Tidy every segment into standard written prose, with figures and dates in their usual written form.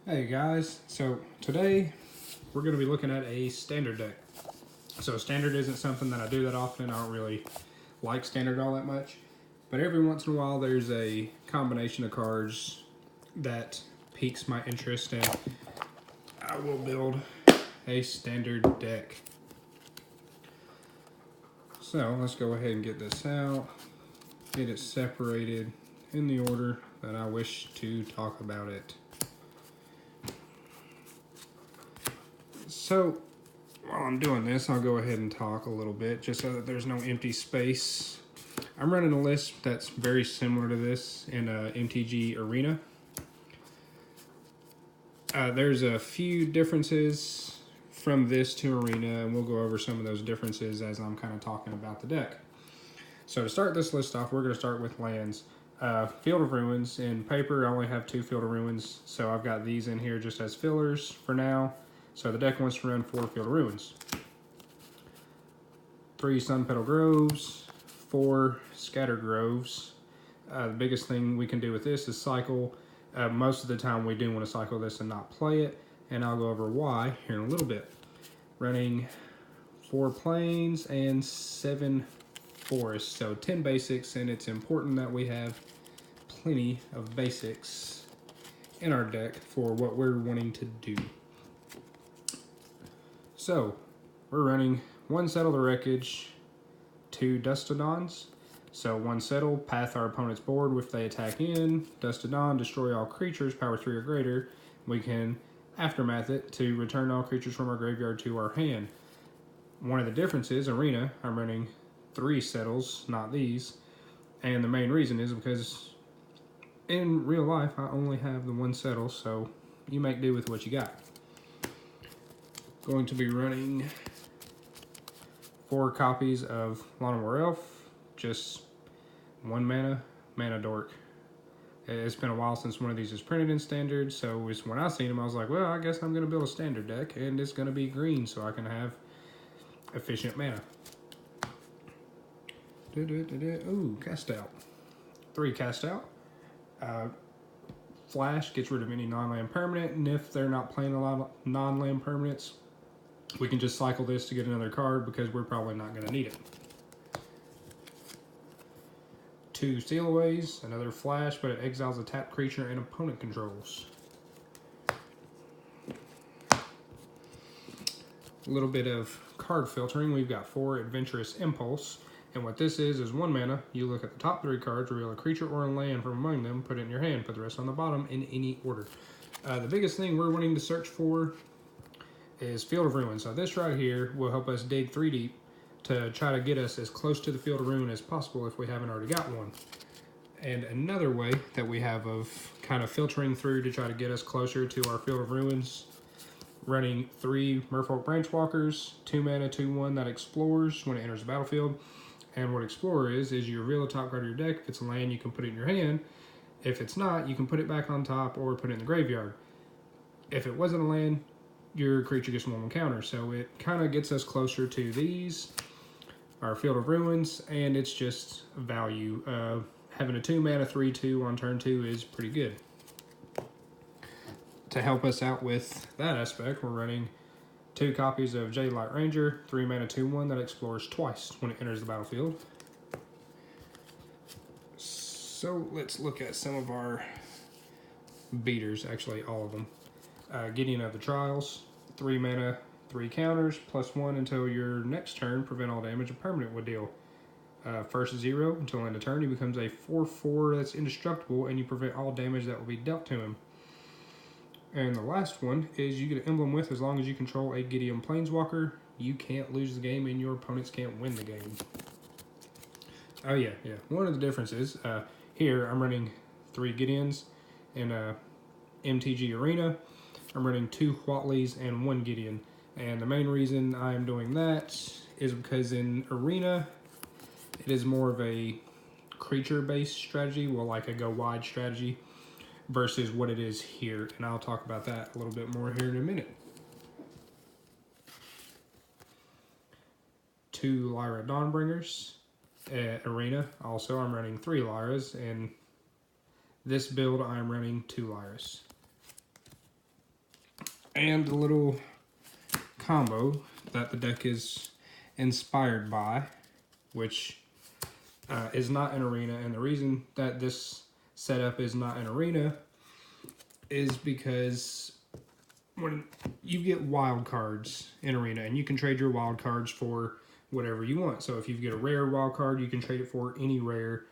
Hey guys, so today we're going to be looking at a standard deck. So standard isn't something that I do that often. I don't really like standard all that much. But every once in a while there's a combination of cards that piques my interest and I will build a standard deck. So let's go ahead and get this out, get it separated in the order that I wish to talk about it. So while I'm doing this, I'll go ahead and talk a little bit just so that there's no empty space. I'm running a list that's very similar to this in MTG Arena. There's a few differences from this to Arena, and we'll go over some of those differences as I'm kind of talking about the deck. So to start this list off, we're going to start with lands. Field of Ruins. In paper, I only have 2 Field of Ruins, so I've got these in here just as fillers for now. So the deck wants to run 4 Field of Ruins. 3 Sun Petal Groves, 4 Scatter Groves. The biggest thing we can do with this is cycle. Most of the time we do want to cycle this and not play it, and I'll go over why here in a little bit. Running 4 plains and 7 forests, so 10 basics, and it's important that we have plenty of basics in our deck for what we're wanting to do. So we're running 1 Settle the Wreckage, 2 Dustodons. So 1 Settle, path our opponent's board if they attack in. Dustodon, destroy all creatures, power 3 or greater. We can aftermath it to return all creatures from our graveyard to our hand. One of the differences, Arena, I'm running 3 Settles, not these. And the main reason is because in real life, I only have the 1 Settle, so you make do with what you got. Going to be running 4 copies of Lawnmower Elf, just 1 mana dork. It's been a while since one of these is printed in standard, so when I seen them, I was like, well, I guess I'm going to build a standard deck, and it's going to be green so I can have efficient mana. Ooh, cast out. 3 cast out. Flash gets rid of any non-land permanent, and if they're not playing a lot of non-land permanents, we can just cycle this to get another card because we're probably not going to need it. 2 Stealaways, another flash, but it exiles a tapped creature and opponent controls. A little bit of card filtering. We've got 4 Adventurous Impulse, and what this is 1 mana. You look at the top 3 cards, reveal a creature or a land from among them, put it in your hand, put the rest on the bottom in any order. The biggest thing we're wanting to search for is Field of Ruin. So this right here will help us dig 3 deep to try to get us as close to the Field of Ruin as possible if we haven't already got one. And another way that we have of kind of filtering through to try to get us closer to our Field of Ruins, running 3 Merfolk Branchwalkers, 2 mana, 2/1 that explores when it enters the battlefield. And what Explorer is you reveal the top card of your deck. If it's a land, you can put it in your hand. If it's not, you can put it back on top or put it in the graveyard. If it wasn't a land, your creature gets 1 counter. So it kind of gets us closer to these, our Field of Ruins, and it's just value. Having a 2 mana 3/2 on turn 2 is pretty good. To help us out with that aspect, we're running 2 copies of Jade Light Ranger, 3 mana 2/1 that explores twice when it enters the battlefield. So let's look at some of our beaters, actually all of them. Gideon of the Trials, 3 mana, 3 counters, +1 until your next turn, prevent all damage a permanent would deal. First 0 until end of turn, he becomes a 4/4 that's indestructible, and you prevent all damage that will be dealt to him. And the last one is you get an emblem with, as long as you control a Gideon Planeswalker, you can't lose the game and your opponents can't win the game. Oh yeah. One of the differences, here I'm running 3 Gideons in MTG Arena. I'm running 2 Huatleys and 1 Gideon. And the main reason I'm doing that is because in Arena, it is more of a creature-based strategy, well, like a go-wide strategy, versus what it is here. And I'll talk about that a little bit more here in a minute. 2 Lyra Dawnbringers at Arena. Also, I'm running 3 Lyras, and this build I'm running 2 Lyras. And the little combo that the deck is inspired by, which is not an arena. And the reason that this setup is not an arena is because when you get wild cards in arena, and you can trade your wild cards for whatever you want. So if you get a rare wild card, you can trade it for any rare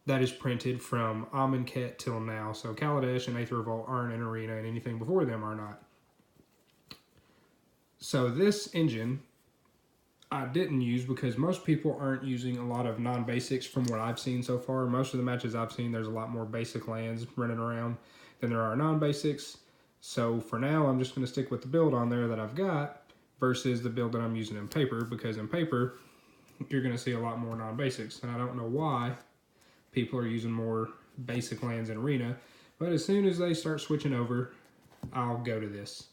that is printed from Amonkhet till now. So Kaladesh and Aether Revolt aren't in arena, and anything before them are not. So this engine I didn't use because most people aren't using a lot of non-basics from what I've seen so far. Most of the matches I've seen, there's a lot more basic lands running around than there are non-basics. So for now, I'm just going to stick with the build on there that I've got versus the build that I'm using in paper, because in paper, you're going to see a lot more non-basics. And I don't know why people are using more basic lands in arena, but as soon as they start switching over, I'll go to this.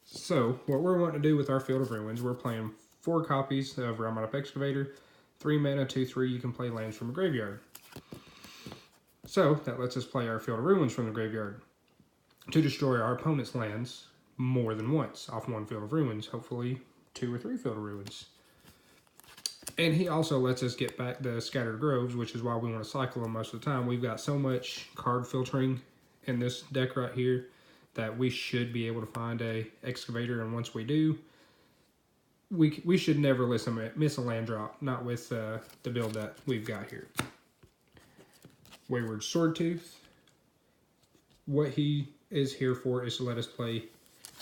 So what we're wanting to do with our Field of Ruins, we're playing 4 copies of Realm Up Excavator, 3 mana, 2/3. You can play lands from a graveyard. So that lets us play our Field of Ruins from the graveyard to destroy our opponent's lands more than once off 1 Field of Ruins, hopefully 2 or 3 Field of Ruins. And he also lets us get back the Scattered Groves, which is why we want to cycle them most of the time. We've got so much card filtering in this deck right here that we should be able to find a Excavator, and once we do, we should never miss a land drop, not with the build that we've got here. Wayward Swordtooth. What he is here for is to let us play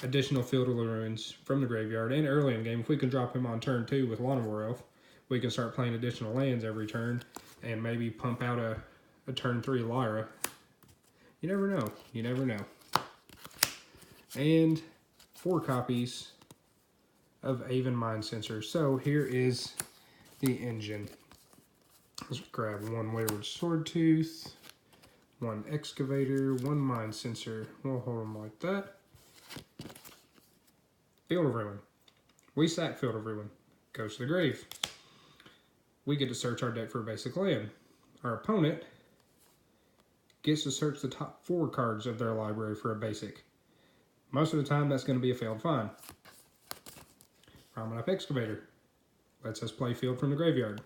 additional Field of Ruins from the graveyard. And early in the game, if we can drop him on turn 2 with Lawnmower Elf, we can start playing additional lands every turn and maybe pump out a turn 3 Lyra. You never know. You never know. And 4 copies of Aven Mind Sensor. So here is the engine. Let's grab 1 Wayward Swordtooth, 1 Excavator, 1 Mind Sensor. We'll hold them like that. Field of Ruin. We sack Field of Ruin. Goes to the grave. We get to search our deck for a basic land. Our opponent gets to search the top 4 cards of their library for a basic. Most of the time, that's going to be a failed find. Realm Up Excavator lets us play field from the graveyard.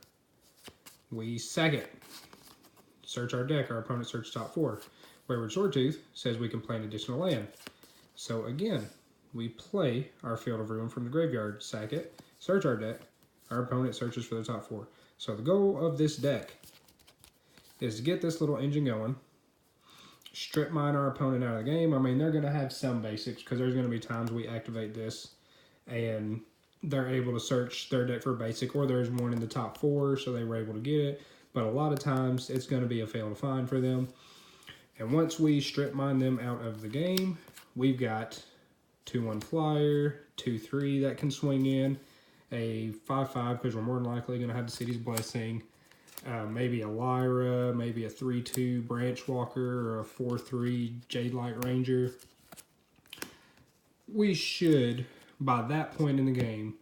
We sack it. Search our deck. Our opponent searches top 4. Wayward Swordtooth says we can play an additional land. So again, we play our Field of Ruin from the graveyard, sack it, search our deck. Our opponent searches for the top 4. So the goal of this deck is to get this little engine going, strip mine our opponent out of the game. I mean, they're going to have some basics because there's going to be times we activate this and they're able to search their deck for a basic, or there's one in the top 4, so they were able to get it. But a lot of times, it's going to be a fail to find for them. And once we strip mine them out of the game, we've got 2/1 flyer, 2/3 that can swing in, a 5/5 because we're more than likely going to have the City's Blessing, maybe a Lyra, maybe a 3/2 Branch Walker, or a 4/3 Jade Light Ranger. We should, by that point in the game,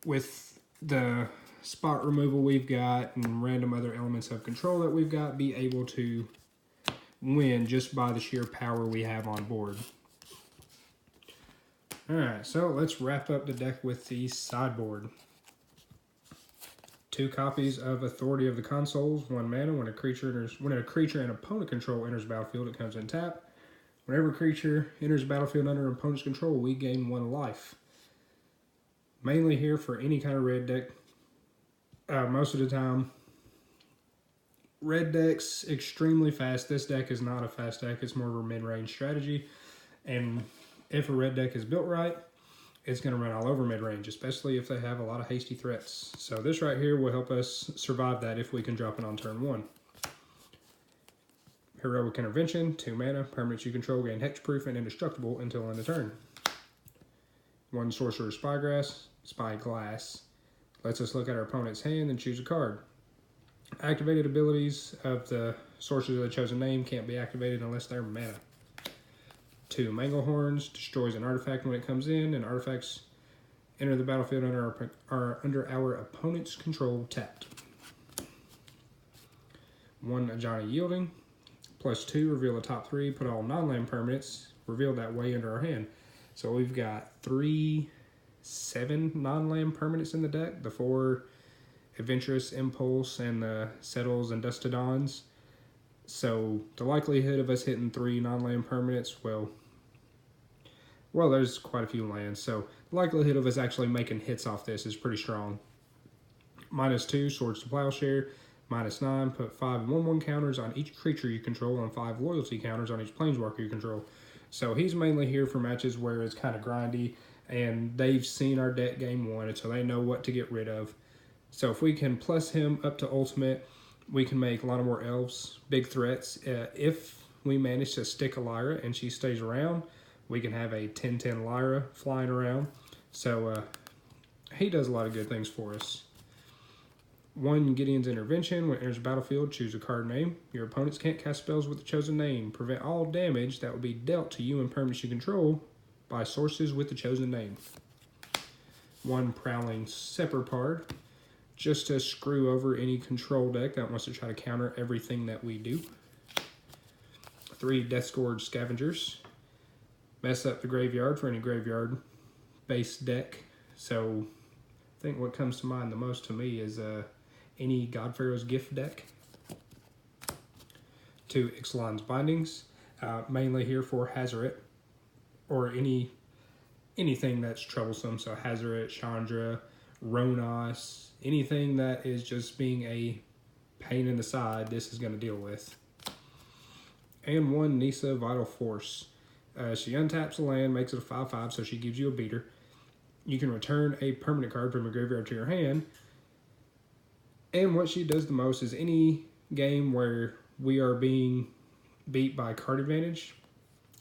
with the spot removal we've got and random other elements of control that we've got, be able to win just by the sheer power we have on board. Alright, so let's wrap up the deck with the sideboard. 2 copies of Authority of the Consoles, 1 mana. When a creature and opponent control enters the battlefield, it comes in tap. Whenever a creature enters the battlefield under an opponent's control, we gain 1 life. Mainly here for any kind of red deck. Most of the time, red deck's extremely fast. This deck is not a fast deck. It's more of a mid-range strategy. And if a red deck is built right, it's going to run all over mid-range, especially if they have a lot of hasty threats. So this right here will help us survive that if we can drop it on turn 1. Heroic Intervention, 2 mana, permanents you control gain hexproof and indestructible until end of turn. 1 Sorcerer Spyglass lets us look at our opponent's hand and choose a card. Activated abilities of the sorcerers of the chosen name can't be activated unless they're mana. 2 Manglehorns destroys an artifact when it comes in, and artifacts enter the battlefield under our opponent's control tapped. 1 Ajani Yielding. +2, reveal the top 3, put all non-land permanents, revealed that way under our hand. So we've got 7 non-land permanents in the deck. The 4 Adventurous Impulse and the Settles and Dustodons. So the likelihood of us hitting 3 non-land permanents, well, there's quite a few lands. So the likelihood of us actually making hits off this is pretty strong. -2, Swords to Plowshare. -9, put 5 1/1 counters on each creature you control and 5 loyalty counters on each planeswalker you control. So he's mainly here for matches where it's kind of grindy, and they've seen our deck game 1, and so they know what to get rid of. So if we can plus him up to ultimate, we can make a lot more elves big threats. If we manage to stick a Lyra and she stays around, we can have a 10/10 Lyra flying around. So he does a lot of good things for us. 1 Gideon's Intervention. When it enters the battlefield, choose a card name. Your opponents can't cast spells with the chosen name. Prevent all damage that will be dealt to you and permanents you control by sources with the chosen name. 1 Prowling Separpard. Just to screw over any control deck that wants to try to counter everything that we do. 3 Deathscourge Scavengers. Mess up the graveyard for any graveyard-based deck. So I think what comes to mind the most to me is any Godpharaoh's Gift deck. 2 Ixalan's Bindings, mainly here for Hazoret, or anything that's troublesome. So Hazoret, Chandra, Ronos, anything that is just being a pain in the side, this is going to deal with. And 1 Nissa Vital Force. She untaps a land, makes it a 5/5, so she gives you a beater. You can return a permanent card from your graveyard to your hand. And what she does the most is any game where we are being beat by card advantage,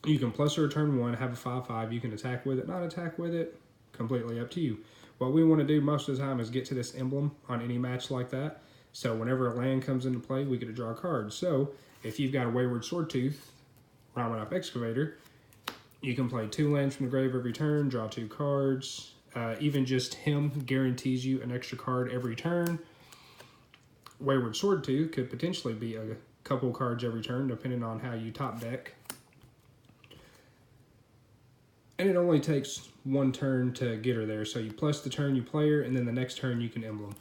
you can plus or return 1, have a 5/5. You can attack with it, not attack with it, completely up to you. What we want to do most of the time is get to this emblem on any match like that. So whenever a land comes into play, we get to draw a card. So if you've got a Wayward Swordtooth, Ramunap Excavator, you can play 2 lands from the grave every turn, draw 2 cards. Even just him guarantees you an extra card every turn. Wayward Swordtooth could potentially be a couple cards every turn, depending on how you top deck. And it only takes 1 turn to get her there. So you plus the turn you play her, and then the next turn you can emblem.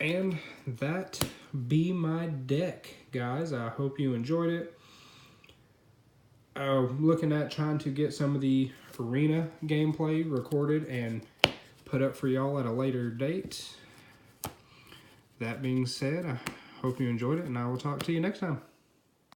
And that be my deck, guys. I hope you enjoyed it. Looking at trying to get some of the arena gameplay recorded and put up for y'all at a later date. That being said, I hope you enjoyed it, and I will talk to you next time.